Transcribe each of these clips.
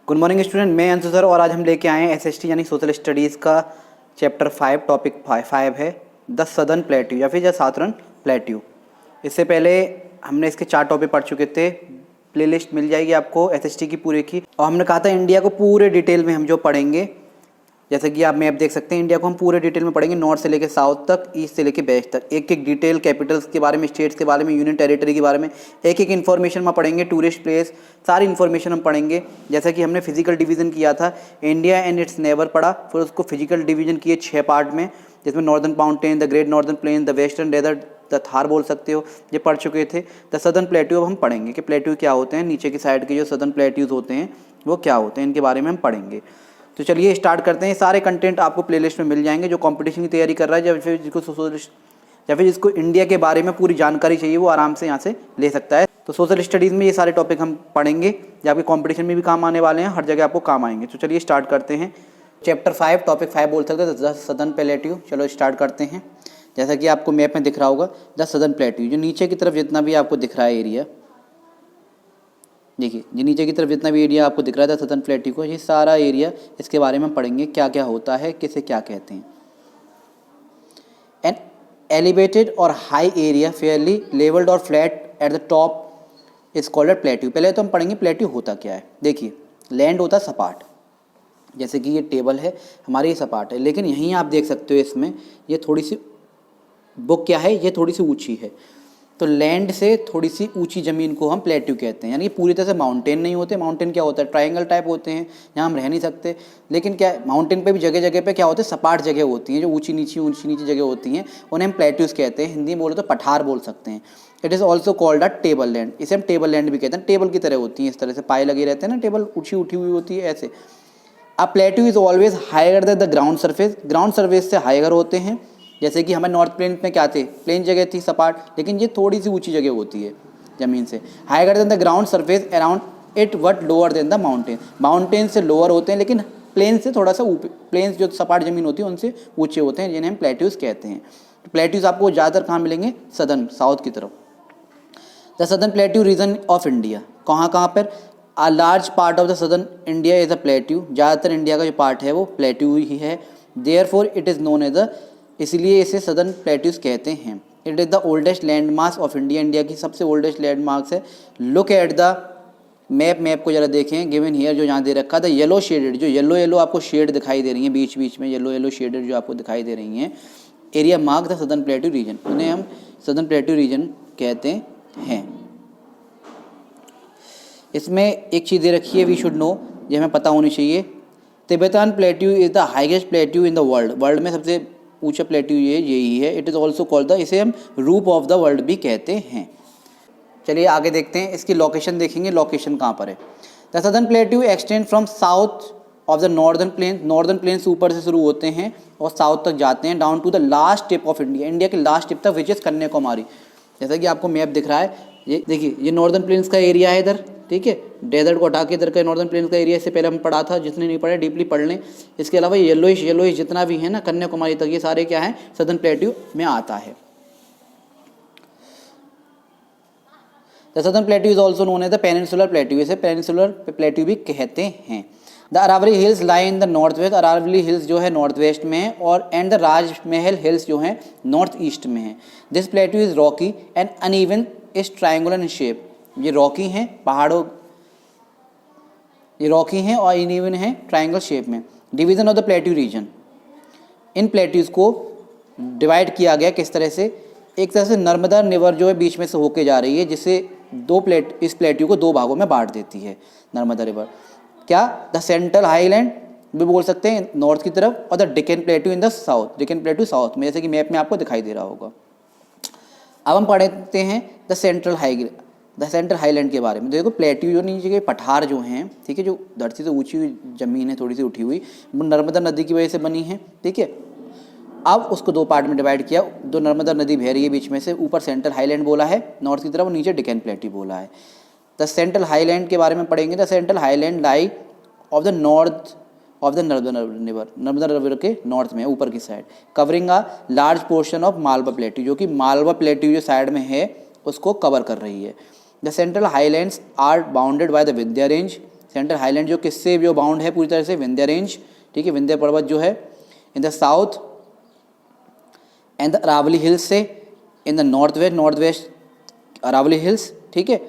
Good morning student, मैं Anshu sir और आज हम लेके आए हैं एसएसटी यानी सोशल स्टडीज़ का चैप्टर 5 टॉपिक 5 है द सदर्न प्लेट्यू या फिर द साउथर्न प्लेट्यू। इससे पहले हमने इसके 4 टॉपिक पढ़ चुके थे। प्लेलिस्ट मिल जाएगी आपको एसएसटी की पूरे की। और हमने कहा था इंडिया को पूरे डिटेल में हम जो पढ़ेंगे, जैसे कि आप मैप देख सकते हैं, इंडिया को हम पूरे डिटेल में पढ़ेंगे, नॉर्थ से लेकर साउथ तक, ईस्ट से लेकर वेस्ट तक। एक एक डिटेल कैपिटल्स के बारे में, स्टेट्स के बारे में, यूनियन टेरिटरी के बारे में एक एक इन्फॉर्मेशन में पढ़ेंगे। टूरिस्ट प्लेस सारी इन्फॉर्मेशन हम पढ़ेंगे। जैसा कि हमने फिजिकल डिवीजन किया था, इंडिया एंड इट्स नेबर पढ़ा, फिर उसको फिजिकल डिवीजन किए 6 पार्ट में, जिसमें northern mountain, the great northern plain, the western desert, the Thar बोल सकते हो, ये पढ़ चुके थे। द सदर्न प्लेट्यू अब हम पढ़ेंगे कि प्लेट्यू क्या होते हैं, नीचे की साइड के जो सदर्न प्लेट्यूज होते हैं वो क्या होते हैं, इनके बारे में हम पढ़ेंगे। तो चलिए स्टार्ट करते हैं। सारे कंटेंट आपको प्लेलिस्ट में मिल जाएंगे। जो कंपटीशन की तैयारी कर रहा है या फिर जिसको इंडिया के बारे में पूरी जानकारी चाहिए, वो आराम से यहाँ से ले सकता है। तो सोशल स्टडीज़ में ये सारे टॉपिक हम पढ़ेंगे, जो आपके कंपटीशन में भी काम आने वाले हैं, हर जगह आपको काम आएंगे। तो चलिए स्टार्ट करते हैं। चैप्टर 5 टॉपिक 5 बोल सकते हैं, द सदर्न प्लेट्यू। चलो स्टार्ट करते हैं। जैसा कि आपको मैप में दिख रहा होगा द सदर्न प्लेट्यू, जो नीचे की तरफ जितना भी आपको दिख रहा है एरिया, देखिए ये नीचे की तरफ जितना भी एरिया आपको दिख रहा था सदर्न प्लेट्यू को, ये सारा एरिया, इसके बारे में पढ़ेंगे क्या क्या होता है, किसे क्या कहते हैं। एन एलिवेटेड और हाई एरिया फेयरली लेवल्ड और flat at the top is called plateau. पहले तो हम पढ़ेंगे प्लेट्यू होता क्या है। देखिए लैंड होता है सपाट, जैसे कि ये टेबल है हमारी, ये सपाट है, लेकिन यहीं आप देख सकते हो इसमें ये थोड़ी सी बुक क्या है, ये थोड़ी सी ऊँची है। तो लैंड से थोड़ी सी ऊंची ज़मीन को हम प्लेट्यू कहते हैं। यानी पूरी तरह से माउंटेन नहीं होते। माउंटेन क्या होता है, ट्रायंगल टाइप होते हैं, यहाँ हम रह नहीं सकते। लेकिन क्या माउंटेन पे भी जगह जगह पे क्या होते हैं, सपाट जगह होती हैं, जो ऊंची नीची जगह होती हैं, उन्हें हम प्लेट्यूज कहते हैं। हिंदी में बोले तो पठार बोल सकते हैं। It is also called a table land. इसे हम टेबल लैंड भी कहते हैं। टेबल की तरह होती हैं, इस तरह से पाए लगे रहते हैं ना, टेबल ऊँची उठी हुई होती है ऐसे। A plateau is always higher than the ground surface. Ground surface से हायर होते हैं। जैसे कि हमारे नॉर्थ प्लेन में क्या थे, प्लेन जगह थी सपाट, लेकिन ये थोड़ी सी ऊंची जगह होती है ज़मीन से। Higher than the ground surface around it but lower than the mountain. Mountain से लोअर होते हैं, लेकिन प्लेन से थोड़ा सा ऊपर, प्लेन जो सपाट ज़मीन होती है उनसे ऊंचे होते हैं, जिन्हें हम प्लेट्यूज कहते हैं। तो प्लेट्यूज आपको ज़्यादातर कहाँ मिलेंगे, सदर्न, साउथ की तरफ। The southern plateau region of India, कहाँ कहाँ पर, a large part of the southern India is a plateau. ज़्यादातर इंडिया का जो पार्ट है वो प्लेट्यू ही है। Therefore it is known as the, इसलिए इसे सदर्न प्लेट्यूज कहते हैं। It is the oldest landmark of India. India की सबसे ओल्डेस्ट लैंडमार्क्स है। लुक एट द मैप को जरा देखें, गिवन हियर, जो यहाँ दे रखा था येलो शेडेड, जो येलो आपको शेड दिखाई दे रही है बीच बीच में, येलो शेडेड जो आपको दिखाई दे रही हैं, area mark the southern plateau reason, उन्हें हम सदर्न प्लेट्यू रीजन कहते हैं। इसमें एक चीज़ दे रखी है, वी शुड नो, ये हमें पता होनी चाहिए। Tibetan plateau is the highest plateau in the world. World में सबसे ऊंचा प्लेट्यू यही है। It is also called the, इसे हम रूफ ऑफ द वर्ल्ड भी कहते हैं। चलिए आगे देखते हैं, इसकी लोकेशन देखेंगे, लोकेशन कहाँ पर है। The southern plateau extend from south of the northern plain. Northern plain से ऊपर से शुरू होते हैं और साउथ तक जाते हैं, down to the last tip of India, India के लास्ट टिप तक, विच इज़ कन्याकुमारी। जैसा कि आपको मैप दिख रहा है, ये देखिए ये नॉर्दर्न प्लेन्स का एरिया है इधर, ठीक है। डेजर्ट को हटा के इधर का नॉर्दर्न प्लेन्स का एरिया, इससे पहले हम पढ़ा था, जिसने नहीं पढ़ा डीपली पढ़ लें। इसके अलावा येलोइश जितना भी है ना, कन्याकुमारी तक, ये सारे क्या है, सदर्न प्लेट्यू में आता है। The southern plateau is also known as the peninsular plateau. इसे पेनिनसुलर प्लेट्यू भी कहते हैं। The Aravali hills lie in the north west. Aravali hills जो है नॉर्थ वेस्ट में है, और एंड द राजमहल हिल्स जो है नॉर्थ ईस्ट में है। This plateau is Rocky and uneven, is triangular in shape. ये रॉकी हैं पहाड़ों, ये रॉकी हैं और अनइवन है ट्रायंगल शेप में। Division of the plateau reason, in plateaus को डिवाइड किया गया किस तरह से, एक तरह से नर्मदा रिवर जो है बीच में से होके जा रही है, जिससे इस प्लेट्यू को 2 भागों में बांट देती है नर्मदा रिवर। क्या, द सेंट्रल हाईलैंड भी बोल सकते हैं नॉर्थ की तरफ, और the Deccan plateau in the south, Deccan plateau south में, जैसे कि मैप में आपको दिखाई दे रहा होगा। अब हम पढ़ते हैं द सेंट्रल हाईलैंड के बारे में। देखो प्लेट्यू जो नीचे के पठार जो हैं, ठीक है, जो धरती से ऊंची हुई ज़मीन है, थोड़ी सी उठी हुई, वो नर्मदा नदी की वजह से बनी है, ठीक है। अब उसको 2 पार्ट में डिवाइड किया, 2 नर्मदा नदी बह रही है बीच में से, ऊपर सेंट्रल हाईलैंड बोला है नॉर्थ की तरफ, और नीचे डेक्कन प्लेट्यू बोला है। द सेंट्रल हाईलैंड के बारे में पढ़ेंगे। The central highland lie of the north of the Narmada river के नॉर्थ में, ऊपर की side, covering a large portion of Malwa plateau, जो कि मालवा प्लेट्यू जो साइड में है उसको कवर कर रही है। The central highlands are bounded by the Vindhya range. Central highland जो किससे जो बाउंड है पूरी तरह से, विंध्य रेंज, ठीक है, विंध्य पर्वत जो है in the south and the Aravali hills से in the north west Aravali hills, ठीक है।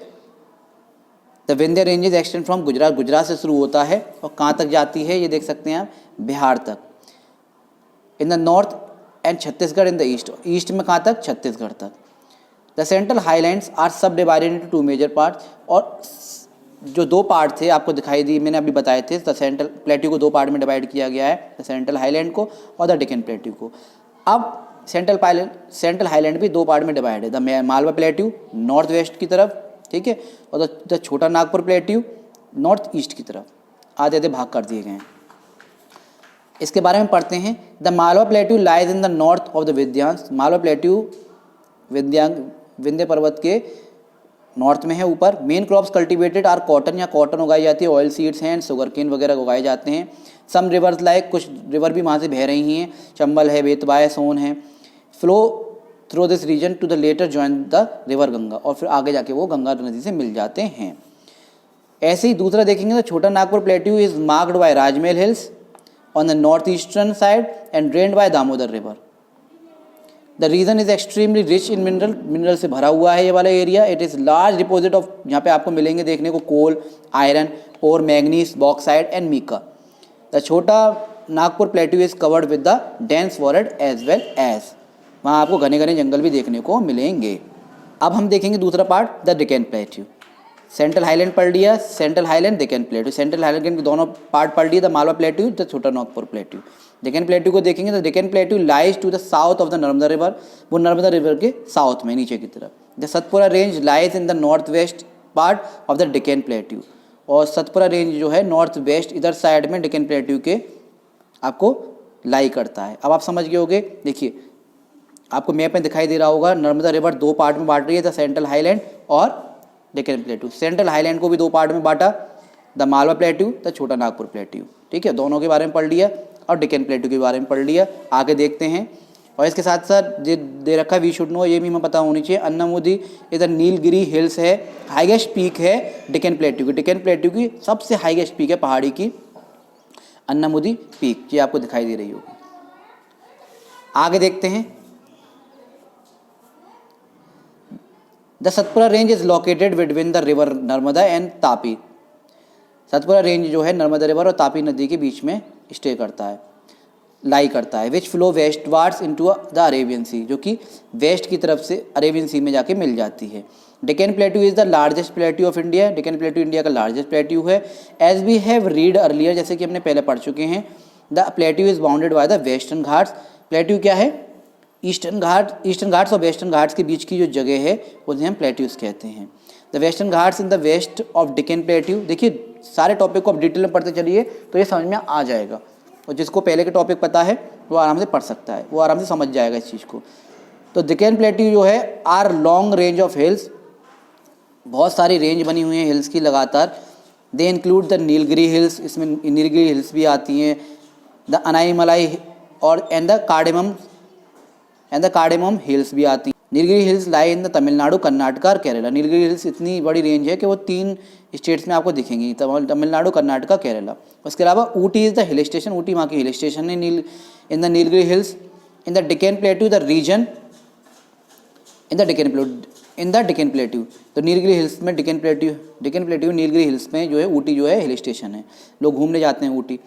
The Vindhya ranges extend from Gujarat से शुरू होता है और कहाँ तक जाती है ये देख सकते हैं आप, बिहार तक। इन the north and Chhattisgarh in the east में कहाँ तक, छत्तीसगढ़ तक। द सेंट्रल हाईलैंड्स आर सब डिवाइडेड इनटू 2 मेजर पार्ट्स, और जो 2 पार्ट थे आपको दिखाई दी, मैंने अभी बताए थे, द सेंट्रल प्लेट्यू को 2 पार्ट में डिवाइड किया गया है, द सेंट्रल हाईलैंड को और द डेक्कन प्लेट्यू को। अब सेंट्रल हाईलैंड भी 2 पार्ट में डिवाइड है, the Malwa plateau north west की तरफ, ठीक है, और the Chota Nagpur plateau north east की तरफ, आधे आधे भाग कर दिए गए हैं। इसके बारे में पढ़ते हैं। The Malwa plateau lies in the north of the Vindhyans, Malwa plateau Vindhya पर्वत के नॉर्थ में है ऊपर। Main crops cultivated are cotton, या कॉटन उगाई जाती है, ऑयल सीड्स हैं, शुगर केन वगैरह उगाए जाते हैं। सम रिवर्स लाइक, कुछ रिवर भी वहाँ से बह रही हैं, चंबल है, बेतवा है, सोन है, flow through this region to the latter join the river Ganga, और फिर आगे जाके वो गंगा नदी से मिल जाते हैं। ऐसे ही दूसरा देखेंगे तो Chota Nagpur plateau is marked by Rajmahal hills on the north eastern side and drained by Damodar river. The region is extremely rich in mineral से भरा हुआ है ये वाला एरिया। It is large deposit of, यहाँ पे आपको मिलेंगे देखने को कोल, आयरन और manganese, bauxite and mica. The Chota Nagpur plateau is covered with the dense forest as well as, वहाँ आपको घने घने जंगल भी देखने को मिलेंगे। अब हम देखेंगे दूसरा part, the Deccan plateau. Central highland पढ़ लिया, central highland, Deccan plateau. Central highland के दोनों पार्ट पढ़ लिए, the Malwa plateau, the Chota Nagpur plateau. Deccan plateau को देखेंगे तो Deccan plateau lies to the south of the Narmada river, वो नर्मदा रिवर के साउथ में नीचे की तरफ। The Satpura range lies in the north west part of the Deccan plateau, और सतपुरा रेंज जो है नॉर्थ वेस्ट इधर साइड में डेक्कन प्लेट्यू के आपको लाई करता है। अब आप समझ गए होंगे, देखिए आपको मैप में दिखाई दे रहा होगा, नर्मदा रिवर 2 पार्ट में बांट रही है, द सेंट्रल हाईलैंड और डेक्कन प्लेट्यू। सेंट्रल हाईलैंड को भी 2 पार्ट में बांटा, the Malwa plateau, the Chota Nagpur plateau, ठीक है, दोनों के बारे में पढ़ लिया और डेक्कन प्लेट्यू के बारे में पढ़ लिया। आगे देखते हैं, और इसके साथ साथ दे रखा वी शुड नो, ये भी हमें पता होनी चाहिए। अन्नामुदी इधर नीलगिरी हिल्स है, हाईएस्ट पीक है डेक्कन प्लेट्यू की, डेक्कन प्लेट्यू की सबसे हाईएस्ट पीक है पहाड़ी की अन्नामुदी पीक, ये आपको दिखाई दे रही होगी। आगे देखते हैं, the Satpura range is located between the river Narmada and Tapi. Satpura range जो है नर्मदा रिवर और तापी नदी के बीच में स्टे करता है, लाई करता है, which flow westwards into the Arabian sea, जो कि वेस्ट की तरफ से अरेबियन सी में जाके मिल जाती है। Deccan plateau is the largest plateau of India, Deccan plateau India का लार्जेस्ट प्लेट्यू है। As we have read earlier, जैसे कि हमने पहले पढ़ चुके हैं, the plateau is bounded by the Western Ghats. Plateau क्या है, ईस्टर्न घाट्स और वेस्टर्न घाट्स के बीच की जो जगह है उन्हें हम प्लेट्यूज कहते हैं। The Western Ghats in the west of Deccan plateau, देखिए सारे टॉपिक को आप डिटेल में पढ़ते चलिए तो ये समझ में आ जाएगा, और जिसको पहले के टॉपिक पता है वो आराम से पढ़ सकता है, वो आराम से समझ जाएगा इस चीज़ को। तो डेक्कन प्लेट्यू जो है are long range of hills, बहुत सारी रेंज बनी हुई है हिल्स की लगातार। They include the Nilgiri hills, इसमें नीलगिरी हिल्स भी आती हैं, द अनाईमलाई और एंड द कार्डेमम हिल्स भी आती हैं। Nilgiri hills lie in the Tamil Nadu, Karnataka और केरला। नीलगिरी हिल्स इतनी बड़ी रेंज है कि वो 3 स्टेट्स में आपको दिखेंगी, तमिलनाडु, कर्नाटका, केरला। उसके अलावा Ooty is the hill station, Ooty वहाँ की हिल स्टेशन है। In the Nilgiri hills in the Deccan plateau the region in the Deccan plateau, तो नीलगिरी हिल्स में डेक्कन प्लेट्यू नीलगिरी हिल्स में जो है ऊटी जो है हिल स्टेशन है, लोग घूमने जाते हैं Ooty.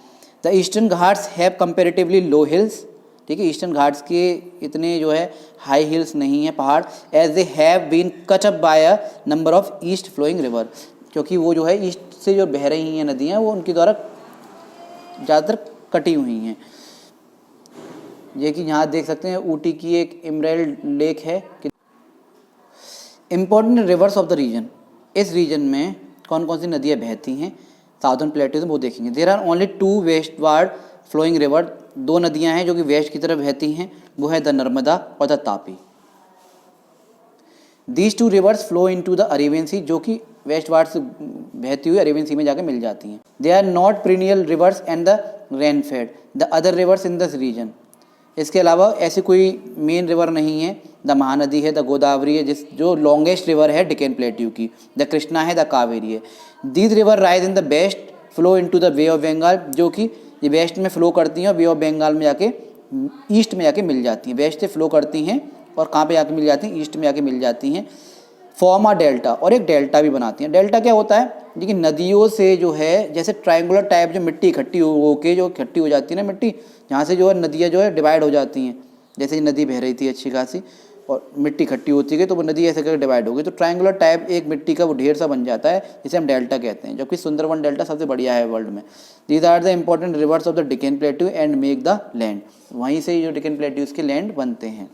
The Eastern Ghats have comparatively low hills, ठीक है, ईस्टर्न घाट्स के इतने जो है हाई हिल्स नहीं है पहाड़, as they have been cut up by a number of east flowing river, क्योंकि वो जो है ईस्ट से जो बह रही हैं नदियाँ वो उनके द्वारा ज़्यादातर कटी हुई हैं। ये कि यहाँ देख सकते हैं ऊटी की एक इमराल्ड लेक है। Important rivers of the region, इस रीजन में कौन कौन सी नदियाँ बहती हैं साउदर्न प्लेट्यू में वो देखेंगे। There are only 2 westward flowing river, 2 नदियाँ हैं जो कि वेस्ट की तरफ बहती हैं, वो है द नर्मदा और the Tapi. These 2 rivers flow into the Arabian sea, जो कि वेस्टवार्ड से बहती हुई अरेबियन सी में जाकर मिल जाती हैं। They are not period rivers and the rainfed the other rivers in this region. इसके अलावा ऐसी कोई मेन रिवर नहीं है, द महानदी है, द गोदावरी है, जो लॉन्गेस्ट रिवर है डेक्कन प्लेट्यू की, द कृष्णा है, द कावेरी है। These river rise in the west flow into the bay of Bengal, जो कि ये वेस्ट में फ्लो करती हैं और वे ऑफ बंगाल में जाके ईस्ट में जाके मिल जाती हैं। वेस्ट से फ्लो करती हैं और कहाँ पे जाके मिल जाती हैं, ईस्ट में जाके मिल जाती हैं। फॉर्म आ डेल्टा, और एक डेल्टा भी बनाती हैं। डेल्टा क्या होता है, देखिए नदियों से जो है जैसे ट्रायंगुलर टाइप जो मिट्टी इकट्ठी हो के जो इकट्ठी हो जाती है ना मिट्टी, जहाँ से जो है नदियाँ जो है डिवाइड हो जाती हैं। जैसे ये नदी बह रही थी अच्छी खासी और मिट्टी इकट्ठी होती गई तो वो नदी ऐसे करके डिवाइड हो गई, तो ट्रायंगुलर टाइप एक मिट्टी का वो ढेर सा बन जाता है, जिसे हम डेल्टा कहते हैं। जबकि सुंदरवन डेल्टा सबसे बढ़िया है वर्ल्ड में। These are the important rivers of the Deccan plateau and make the land, वहीं से जो डेक्कन प्लेट्यूज के लैंड बनते हैं।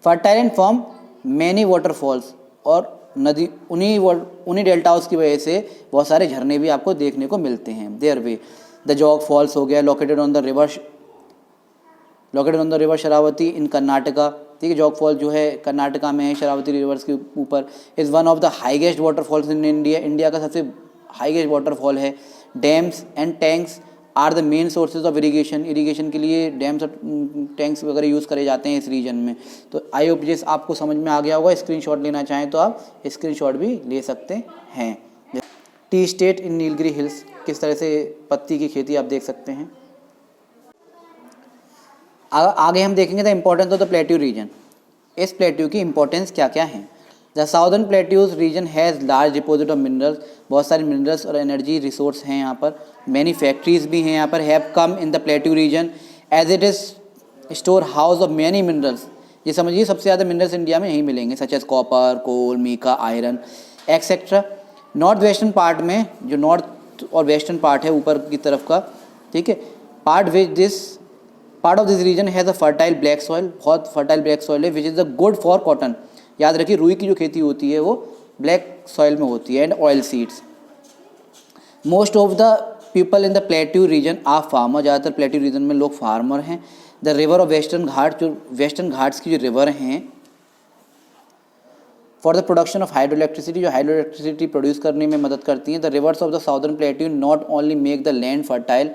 Fertile and form many waterfalls, और नदी उन्हीं डेल्टाउस की वजह से बहुत सारे झरने भी आपको देखने को मिलते हैं। There way the Jog falls हो गया, located on the river Sharavati in Karnataka, ठीक है। जॉग फॉल जो है कर्नाटका में है, शरावती रिवर्स के ऊपर। Is one of the highest waterfalls in India, India का सबसे हाईएस्ट वाटरफॉल है। Dams and tanks are the main sources of irrigation, irrigation के लिए डैम्स और टैंक्स वगैरह यूज़ करे जाते हैं इस रीजन में। तो आई होप जिस आपको समझ में आ गया होगा। स्क्रीनशॉट लेना चाहें तो आप स्क्रीनशॉट भी ले सकते हैं। T state in Nilgiri hills, किस तरह से पत्ती की खेती आप देख सकते हैं। आगे हम देखेंगे the importance of the plateau region, इस प्लेट्यू की इंपॉर्टेंस क्या क्या है। The southern plateaus region has large deposit of minerals, बहुत सारे मिनरल्स और एनर्जी रिसोर्स हैं यहाँ पर। मैनी फैक्ट्रीज भी हैं यहाँ पर। Have come in the plateau region as it is storehouse of many minerals, ये समझिए सबसे ज़्यादा मिनरल्स इंडिया में यहीं मिलेंगे, such as copper, coal, mica, iron etcetera. North western part में, जो नॉर्थ और वेस्टर्न पार्ट है ऊपर की तरफ का, ठीक है, part of this region has a fertile black soil, बहुत फर्टाइल ब्लैक सॉइल है, which is a good for cotton. याद रखिए रुई की जो खेती होती है वो ब्लैक सॉइल में होती है। And oil seeds. Most of the people in the plateau region are farmer, ज़्यादातर प्लेट्यू रीजन में लोग फार्मर हैं। The river of Western Ghat, जो वेस्टर्न घाट्स की जो रिवर हैं, for the production of hydro electricity, जो हाइड्रो इलेक्ट्रिसिटी प्रोड्यूस करने में मदद करती हैं। The rivers of the southern plateau not only make the land fertile,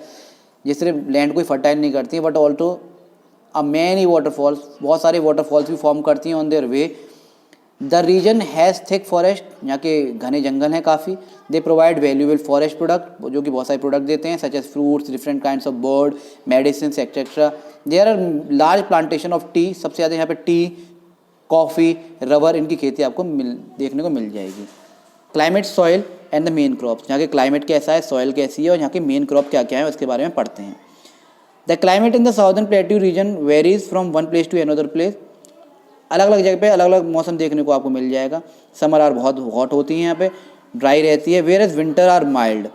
जिस तरह लैंड को फर्टाइल नहीं करती हैं, but also a many waterfalls, बहुत सारे वाटरफॉल्स भी फॉर्म करती हैं on their way. The region has thick forest, यहाँ के घने जंगल हैं काफ़ी। They provide valuable forest product, जो कि बहुत सारे प्रोडक्ट देते हैं, such as fruits, different kinds of bird, medicine etcetera. There are large plantation of tea, सबसे ज़्यादा यहाँ पे टी, कॉफ़ी, रबर, इनकी खेती आपको देखने को मिल जाएगी। Climate, soil and the main crops, यहाँ के क्लाइमेट कैसा है, सॉइल कैसी है और यहाँ के मेन क्रॉप क्या क्या है उसके बारे में पढ़ते हैं। The climate in the southern plateau region varies from one place to another place, अलग अलग जगह पे अलग अलग मौसम देखने को आपको मिल जाएगा। समर आर बहुत हॉट होती है यहाँ पे, ड्राई रहती है, whereas winter are mild.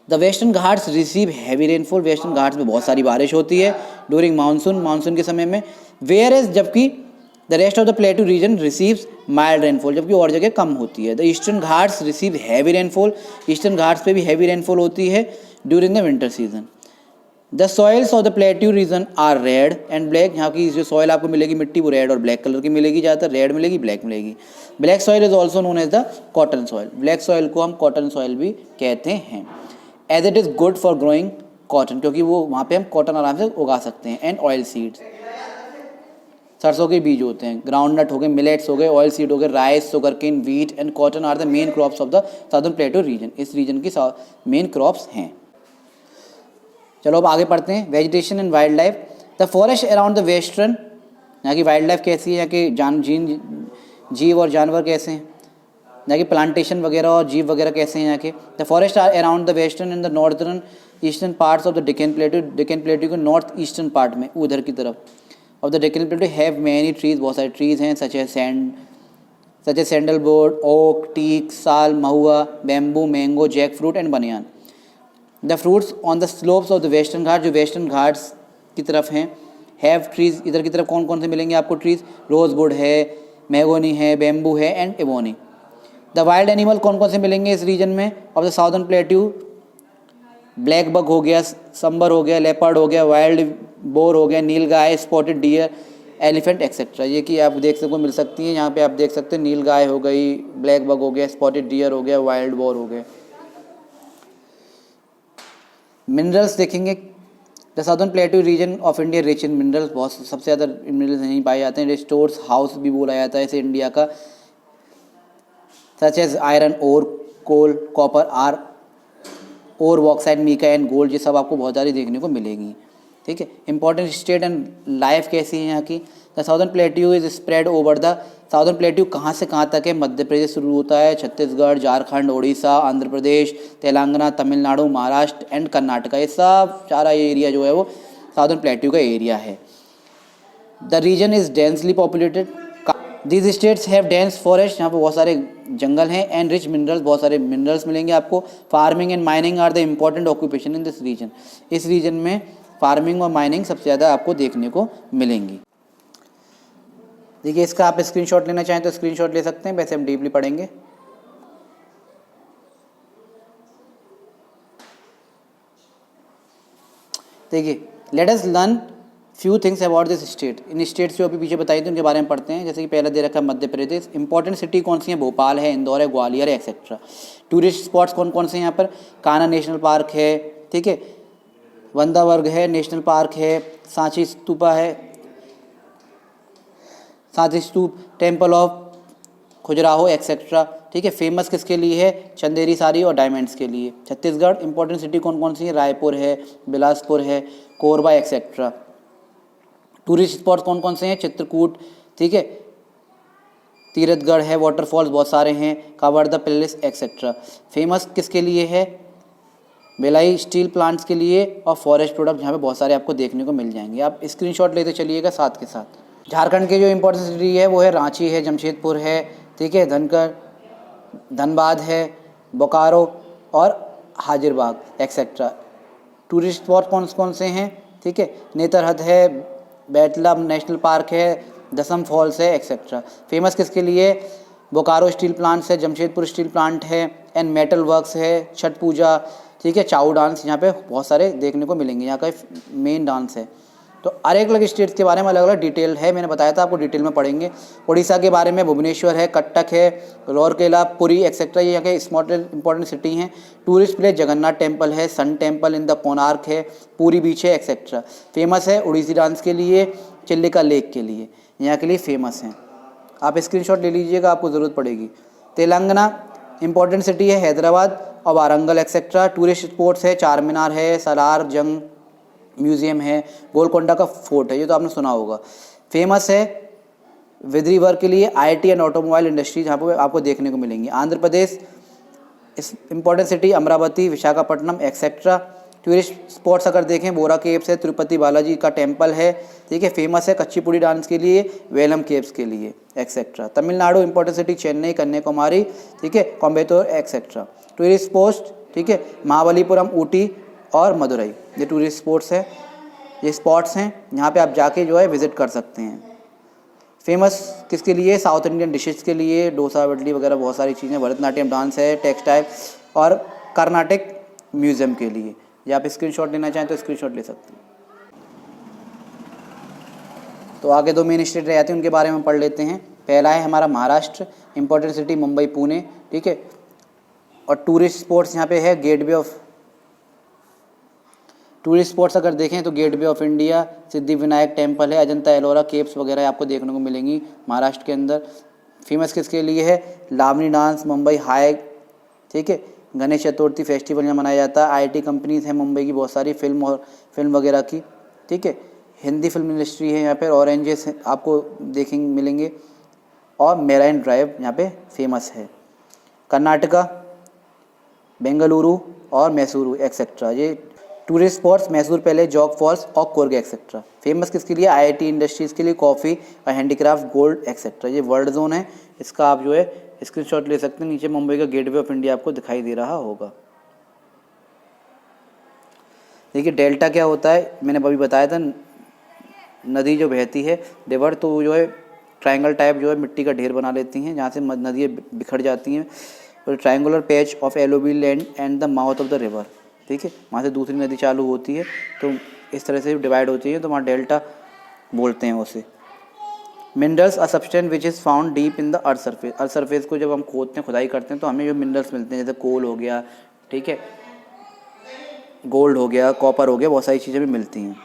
The Western Ghats receive heavy rainfall, Western Ghats में बहुत सारी बारिश होती है ड्यूरिंग मानसून, मानसून के समय में। वेयर एज, जबकि the rest of the plateau region receives mild rainfall, जबकि और जगह कम होती है। The Eastern Ghats receive heavy rainfall, Eastern Ghats पे भी हैवी रेनफॉल होती है during the winter season. The soils of the plateau region are red and black, यहाँ की जो सॉइल आपको मिलेगी मिट्टी वो रेड और ब्लैक कलर की मिलेगी, ज़्यादातर रेड मिलेगी, ब्लैक मिलेगी। Black soil is also known as the cotton soil, black soil को हम कॉटन सॉइल भी कहते हैं। As it is good for growing cotton, क्योंकि वो वहाँ पे हम कॉटन आराम से उगा सकते हैं। एंड ऑयल सीड्स, सरसों के बीज होते हैं। ग्राउंड नट हो गए, मिलेट्स हो गए, ऑयल सीड हो गए, rice, sugarcane, wheat and cotton are the main crops of the southern plateau region, इस रीजन की मेन क्रॉप्स हैं। चलो अब आगे पढ़ते हैं। Vegetation and wildlife, the forest around the western, यहाँ की वाइल्ड लाइफ कैसी है, यहाँ के जीव और जानवर कैसे हैं, यहाँ की प्लांटेशन वगैरह और जीव वगैरह कैसे हैं यहाँ के। The forest are around the western and the northern eastern parts of the Deccan plateau, Deccan plateau के नॉर्थ ईस्टर्न पार्ट में, उधर की तरफ of the Deccan plateau have many trees, बहुत सारे ट्रीज हैं, such as sandalwood, oak, teak, sal, mahua, bamboo, mango, jackfruit and banyan. The fruits on the slopes of the western Ghat, जो western Ghats की तरफ हैं, हैव ट्रीज, इधर की तरफ कौन कौन से मिलेंगे आपको ट्रीज, रोजवुड है, मैगोनी है, बैम्बू है and ebony. The wild animal कौन कौन से मिलेंगे इस रीजन में of the southern plateau, black bug हो गया, संबर हो गया, लेपर्ड हो गया, वाइल्ड बोर हो गया, नील गाय, स्पॉटेड डियर, एलिफेंट एक्सेट्रा। ये कि आप देख सकते मिल सकती हैं यहाँ पे, आप देख सकते हैं नील गाय हो गई, ब्लैक बग हो गया, स्पॉटेड डियर हो गया, वाइल्ड बोर हो गया। मिनरल्स देखेंगे, the southern plateau region of India rich in minerals, बहुत सबसे ज़्यादा मिनरल्स नहीं पाए जाते हैं। रिस्टोर्स हाउस भी बोला जाता है इसे इंडिया का। Such as iron ore, coal, copper, or और बॉक्साइट, मीका एंड गोल्ड, ये सब आपको बहुत सारी देखने को मिलेगी। ठीक है। इंपॉर्टेंट स्टेट एंड लाइफ कैसी है यहाँ की। The southern plateau is spread over the, southern plateau कहाँ से कहाँ तक है, मध्य प्रदेश शुरू होता है, छत्तीसगढ़, झारखंड, उड़ीसा, आंध्र प्रदेश, तेलंगाना, तमिलनाडु, महाराष्ट्र एंड कर्नाटका, ये सब सारा एरिया जो है वो साउदर्न प्लेट्यू का एरिया है। The region is densely populated, these states have dense forest, यहाँ पर बहुत सारे जंगल हैं, एंड रिच मिनरल्स, बहुत सारे मिनरल्स मिलेंगे आपको। Farming and mining are the important occupation in this region, इस रीजन में फार्मिंग और माइनिंग सबसे ज़्यादा आपको देखने को मिलेंगी। देखिए इसका आप स्क्रीनशॉट लेना चाहें तो स्क्रीनशॉट ले सकते हैं, वैसे हम डीपली पढ़ेंगे। देखिए let us learn few things about this state, in states जो अभी पीछे बताई थी उनके बारे में पढ़ते हैं। जैसे कि पहला दे रखा है मध्य प्रदेश, इंपॉर्टेंट सिटी कौन सी है, भोपाल है, इंदौर है, ग्वालियर है, एक्सेट्रा। टूरिस्ट स्पॉट्स कौन कौन से हैं यहाँ पर, कान्हा नेशनल पार्क है, ठीक है, वंदावर्ग है नेशनल पार्क है, सांची स्तूपा है, सांची स्तूप, टेम्पल ऑफ खजुराहो एक्सेट्रा। ठीक है। फेमस किसके लिए है, चंदेरी साड़ी और डायमंड्स के लिए। छत्तीसगढ़ इंपॉर्टेंट सिटी कौन कौन सी है, रायपुर है, बिलासपुर है, कोरबा एक्सेट्रा। टूरिस्ट स्पॉट कौन कौन से हैं, चित्रकूट, ठीक है, तीरथगढ़ है, वाटरफॉल्स बहुत सारे हैं, कावड़दा पैलेस एक्सेट्रा। फेमस किसके लिए है, बेलाई स्टील प्लांट्स के लिए और फॉरेस्ट प्रोडक्ट, यहाँ पे बहुत सारे आपको देखने को मिल जाएंगे। आप स्क्रीनशॉट लेते चलिएगा साथ के साथ। झारखंड के जो इंपॉर्टेंट सिटी है वो है रांची है, जमशेदपुर है, ठीक है, धनबाद है, बोकारो और हाजिरबाग एक्सेट्रा। टूरिस्ट स्पॉट कौन कौन से हैं, ठीक है, नेतरहट है, बैतला नेशनल पार्क है, दसम फॉल्स है एक्सेट्रा। फेमस किसके लिए, बोकारो स्टील प्लांट्स है, जमशेदपुर स्टील प्लांट है, एंड मेटल वर्क्स है, छठ पूजा, ठीक है, चाऊ डांस यहाँ पे बहुत सारे देखने को मिलेंगे, यहाँ का मेन डांस है। तो अलग अलग स्टेट्स के बारे में अलग अलग डिटेल है, मैंने बताया था आपको डिटेल में पढ़ेंगे। उड़ीसा के बारे में भुवनेश्वर है, कटक है, राउरकेला, पुरी एक्सेट्रा, ये यहाँ के स्मॉल इंपॉर्टेंट सिटी हैं। टूरिस्ट प्लेस जगन्नाथ टेम्पल है, sun temple in the Konark है, पूरी बीच है एक्सेट्रा। फेमस है उड़ीसी डांस के लिए, चिल्लिका लेक के लिए, यहाँ के लिए फेमस हैं। आप स्क्रीनशॉट ले लीजिएगा, आपको ज़रूरत पड़ेगी। तेलंगाना इंपॉर्टेंट सिटी है हैदराबाद और वारंगल एक्सेट्रा। टूरिस्ट स्पॉट्स है, चार मीनार है, सलार जंग म्यूजियम है, गोलकोंडा का फोर्ट है, ये तो आपने सुना होगा। फेमस है विद्री वर्क के लिए, आईटी एंड ऑटोमोबाइल इंडस्ट्रीज यहाँ पर आपको देखने को मिलेंगी। आंध्र प्रदेश इस important city Amravati, Visakhapatnam etcetera. Tourist spots अगर देखें, बोरा केव्स है, तिरुपति बालाजी का टेम्पल है, ठीक है, फेमस है कच्चीपुड़ी डांस के लिए, वेलम केव्स के लिए etcetera. Tamil Nadu important city Chennai, Kanyakumari, ठीक है, कोयम्बटूर एक्सेट्रा। टूरिस्ट स्पॉट्स, ठीक है, महाबलीपुरम, ऊटी और मदुरई, ये टूरिस्ट स्पॉट्स है, ये स्पॉट्स हैं यहाँ पे आप जाके जो है विजिट कर सकते हैं। फेमस किसके लिए, साउथ इंडियन डिशेस के लिए, डोसा, इडली वगैरह बहुत सारी चीज़ें, भरतनाट्यम डांस है, टेक्सटाइल और कर्नाटक म्यूजियम के लिए। या आप स्क्रीनशॉट लेना चाहें तो स्क्रीनशॉट ले सकते हैं। तो आगे दो मेन स्टेट रह जाते हैं, उनके बारे में पढ़ लेते हैं। पहला है हमारा महाराष्ट्र, इंपॉर्टेंट सिटी मुंबई, पुणे, ठीक है, और टूरिस्ट स्पॉट्स यहाँ पे है गेटवे ऑफ, टूरिस्ट स्पॉट्स अगर देखें तो gateway of India, Siddhi Vinayak temple है, अजंता एलोरा केव्स वगैरह आपको देखने को मिलेंगी महाराष्ट्र के अंदर। फेमस किसके लिए है, लावनी डांस, मुंबई हाई, ठीक है, गणेश चतुर्थी फेस्टिवल यहाँ मनाया जाता है। आईटी कंपनीज हैं मुंबई की बहुत सारी, फिल्म वगैरह की, ठीक है, हिंदी फिल्म इंडस्ट्री है यहाँ पर, ऑरेंजेस आपको देखेंगे मिलेंगे, और मेराइन ड्राइव यहाँ पे फेमस है। कर्नाटका बेंगलुरु और मैसूरू एक्सेट्रा, ये tourist spots, Mysore palace, Jog falls और कोर्ग एक्सेट्रा। फेमस किसके लिए, आईटी इंडस्ट्रीज़ के लिए, कॉफ़ी और हैंडीक्राफ्ट, गोल्ड एक्सेट्रा। ये वर्ल्ड जोन है, इसका आप जो है स्क्रीनशॉट ले सकते हैं। नीचे मुंबई का गेटवे ऑफ इंडिया आपको दिखाई दे रहा होगा। देखिए डेल्टा क्या होता है, मैंने अभी बताया था, नदी जो बहती है रिवर, तो जो है ट्रायंगल टाइप जो है मिट्टी का ढेर बना लेती हैं, जहाँ से नदियाँ बिखर जाती हैं, और triangular patch of alluvial land and the mouth of the river, ठीक है, वहाँ से दूसरी नदी चालू होती है, तो इस तरह से डिवाइड होती है, तो वहाँ डेल्टा बोलते हैं उसे। Minerals a substance which is found deep in the earth surface, earth surface को जब हम खोदते हैं, खुदाई करते हैं, तो हमें जो मिनरल्स मिलते हैं, जैसे कोल हो गया, ठीक है, गोल्ड हो गया, कॉपर हो गया, बहुत सारी चीज़ें भी मिलती हैं।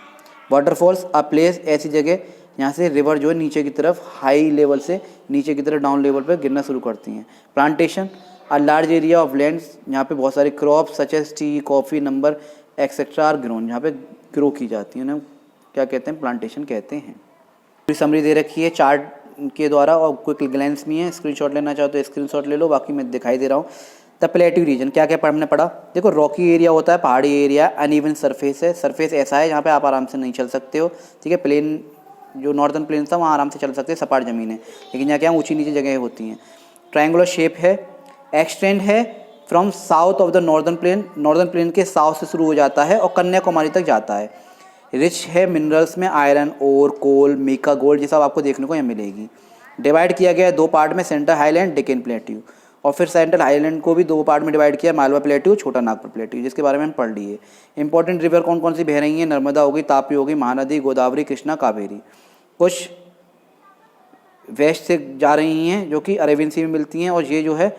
वाटरफॉल्स अ प्लेस, ऐसी जगह यहाँ से रिवर जो है नीचे की तरफ हाई लेवल से नीचे की तरफ डाउन लेवल पर गिरना शुरू करती हैं। Plantation, a large area of lands, यहाँ पे बहुत सारे crop such as tea, coffee, rubber etcetera are grown, यहाँ पे ग्रो की जाती है, उन्हें क्या कहते हैं, प्लांटेशन कहते हैं। पूरी समरी दे रखी है चार्ट के द्वारा और क्विक ग्लैंस भी है, स्क्रीनशॉट लेना चाहो तो स्क्रीनशॉट ले लो, बाकी मैं दिखाई दे रहा हूँ। द प्लेट्यू रीजन, क्या क्या हमने पढ़ा, देखो रॉकी एरिया होता है, पहाड़ी एरिया, अनइवन सरफेस है, सरफेस ऐसा है जहाँ पे आप आराम से नहीं चल सकते हो, ठीक है। प्लेन जो नॉर्दर्न प्लेन था वहाँ आराम से चल सकते हैं, सपाट ज़मीन है, लेकिन यहाँ क्या ऊँची नीची जगह होती हैं। ट्रायंगुलर शेप है, एक्सटेंड है from south of the northern plain के साउथ से शुरू हो जाता है और कन्याकुमारी तक जाता है। रिच है मिनरल्स में, आयरन, ओर, कोल, मीका, गोल्ड, ये सब आपको देखने को यहाँ मिलेगी। डिवाइड किया गया है दो पार्ट में, सेंट्रल हाईलैंड, डेक्कन प्लेट्यू, और फिर सेंट्रल हाईलैंड को भी दो पार्ट में डिवाइड किया, मालवा प्लेट्यू, छोटा नागपुर प्लेट्यू, जिसके बारे में हम पढ़ लिए। इंपॉर्टेंट रिवर कौन कौन सी बह रही हैं, नर्मदा होगी, तापी होगी, महानदी, गोदावरी, कृष्णा, कावेरी। कुछ वेस्ट से जा रही हैं जो कि अरेबियन सी में मिलती हैं, और ये जो है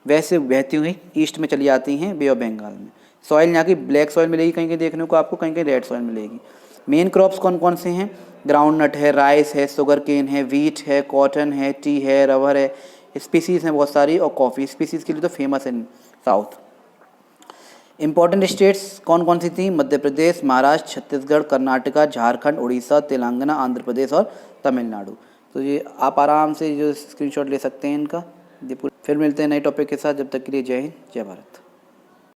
वेस्ट से बहती हुई ईस्ट में चली जाती हैं बे ऑफ बंगाल में। सॉइल यहाँ की ब्लैक सॉइल मिलेगी कहीं कहीं देखने को आपको, कहीं कहीं रेड सॉइल मिलेगी। मेन क्रॉप्स कौन कौन से हैं, ग्राउंड नट है, राइस है, शुगर केन है, वीट है, कॉटन है, टी है, रबर है, स्पीसीज़ हैं बहुत सारी, और कॉफ़ी स्पीसीज़ के लिए तो फेमस है साउथ। इंपॉर्टेंट स्टेट्स कौन कौन सी थी, मध्य प्रदेश, महाराष्ट्र, छत्तीसगढ़, कर्नाटका, झारखंड, उड़ीसा, तेलंगाना, आंध्र प्रदेश और तमिलनाडु। तो ये आप आराम से जो स्क्रीनशॉट ले सकते हैं इनका। फिर मिलते हैं नए टॉपिक के साथ, जब तक के लिए जय हिंद, जय भारत।